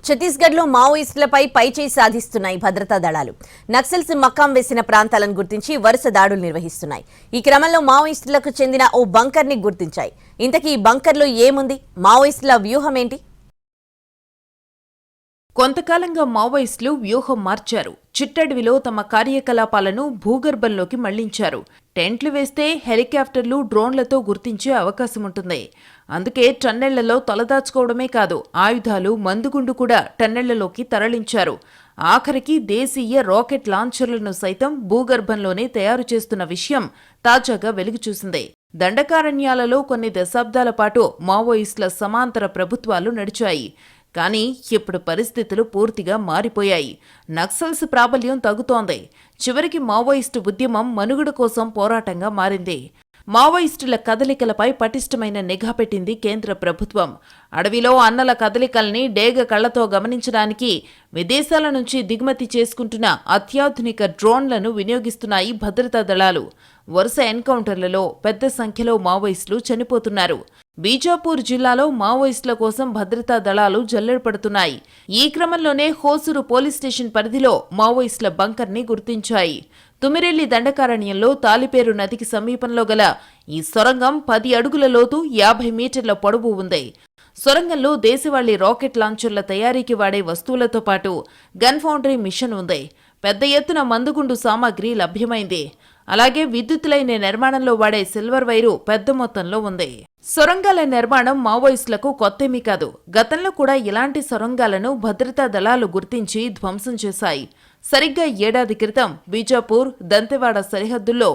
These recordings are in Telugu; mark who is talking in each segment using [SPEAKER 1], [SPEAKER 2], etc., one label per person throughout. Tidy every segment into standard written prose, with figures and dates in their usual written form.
[SPEAKER 1] ఛత్తీస్గఢ్లో మావోయిస్టులపై పైచేయి సాధిస్తున్నాయి భద్రతా దళాలు. నక్సల్స్ మకాం వేసిన ప్రాంతాలను గుర్తించి వరుస దాడులు నిర్వహిస్తున్నాయి. ఈ క్రమంలో మావోయిస్టులకు చెందిన ఓ బంకర్ని గుర్తించాయి. ఇంతకీ ఈ బంకర్లో ఏముంది? మావోయిస్టుల వ్యూహం ఏంటి?
[SPEAKER 2] కొంతకాలంగా మావోయిస్టులు వ్యూహం మార్చారు. చిట్టడవిలో తమ కార్యకలాపాలను భూగర్భంలోకి మళ్లించారు. టెంట్లు వేస్తే హెలికాప్టర్లు, డ్రోన్లతో గుర్తించే అవకాశముంటుంది. అందుకే టన్నెళ్లలో తలదాచుకోవడమే కాదు, ఆయుధాలు, మందుగుండు కూడా టన్నెళ్లలోకి తరలించారు. ఆఖరికి దేశీయ రాకెట్ లాంచర్లను సైతం భూగర్భంలోనే తయారు చేస్తున్న విషయం తాజాగా వెలుగుచూసింది. దండకారణ్యాలలో కొన్ని దశాబ్దాల పాటు మావోయిస్టుల సమాంతర ప్రభుత్వాలు నడిచాయి. కానీ ఇప్పుడు పరిస్థితులు పూర్తిగా మారిపోయాయి. నక్సల్స్ ప్రాబల్యం తగ్గుతోంది. చివరికి మావోయిస్టు ఉద్యమం మనుగడ కోసం పోరాటంగా మారింది. మావోయిస్టుల కదలికలపై పటిష్టమైన నిఘా పెట్టింది కేంద్ర ప్రభుత్వం. అడవిలో అన్నల కదలికల్ని డేగ కళ్లతో గమనించడానికి విదేశాల నుంచి దిగుమతి చేసుకుంటున్న అత్యాధునిక డ్రోన్లను వినియోగిస్తున్నాయి భద్రతా దళాలు. వరుస ఎన్కౌంటర్లలో పెద్ద సంఖ్యలో మావోయిస్టులు చనిపోతున్నారు. బీజాపూర్ జిల్లాలో మావోయిస్టుల కోసం భద్రతా దళాలు జల్లెడపడుతున్నాయి. ఈ క్రమంలోనే హోసూరు పోలీస్ స్టేషన్ పరిధిలో మావోయిస్టుల బంకర్ని గుర్తించాయి. తుమిరెల్లి దండకారణ్యంలో తాలిపేరు నదికి సమీపంలో గల ఈ సొరంగం 10 అడుగుల లోతు, 50 మీటర్ల పొడవు ఉంది. సొరంగంలో దేశవాళీ రాకెట్ లాంచర్ల తయారీకి వాడే వస్తువులతో పాటు గన్ ఫౌండరీ మిషన్ ఉంది. పెద్ద ఎత్తున మందుగుండు సామాగ్రి లభ్యమైంది. అలాగే విద్యుత్ లైన్ నిర్మాణంలో వాడే సిల్వర్ వైరు పెద్ద మొత్తంలో ఉంది. సొరంగాల నిర్మాణం మావోయిస్టులకు కొత్తేమీ కాదు. గతంలో కూడా ఇలాంటి సొరంగాలను భద్రతా దళాలు గుర్తించి ధ్వంసం చేశాయి. సరిగ్గా ఏడాది క్రితం బీజాపూర్, దంతెవాడ సరిహద్దుల్లో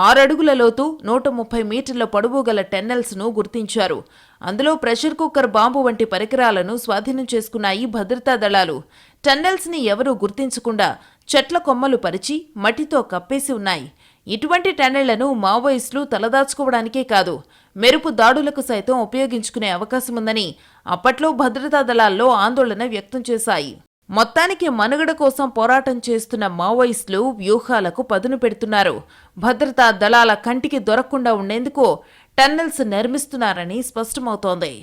[SPEAKER 2] 6 అడుగుల లోతు, 130 మీటర్ల పొడవు గల టెన్నెల్స్ ను గుర్తించారు. అందులో ప్రెషర్ కుక్కర్ బాంబు వంటి పరికరాలను స్వాధీనం చేసుకున్నాయి భద్రతా దళాలు. టెన్నెల్స్ ని ఎవరూ గుర్తించకుండా చెట్ల కొమ్మలు పరిచి మట్టితో కప్పేసి ఉన్నాయి. ఇటువంటి టన్నెళ్లను మావోయిస్టులు తలదాచుకోవడానికే కాదు, మెరుపు దాడులకు సైతం ఉపయోగించుకునే అవకాశముందని అప్పట్లో భద్రతా దళాల్లో ఆందోళన వ్యక్తం చేశాయి. మొత్తానికి మనుగడ కోసం పోరాటం చేస్తున్న మావోయిస్టులు వ్యూహాలకు పదును పెడుతున్నారు. భద్రతా దళాల కంటికి దొరకకుండా ఉండేందుకు టన్నెల్స్ నిర్మిస్తున్నారని స్పష్టమవుతోంది.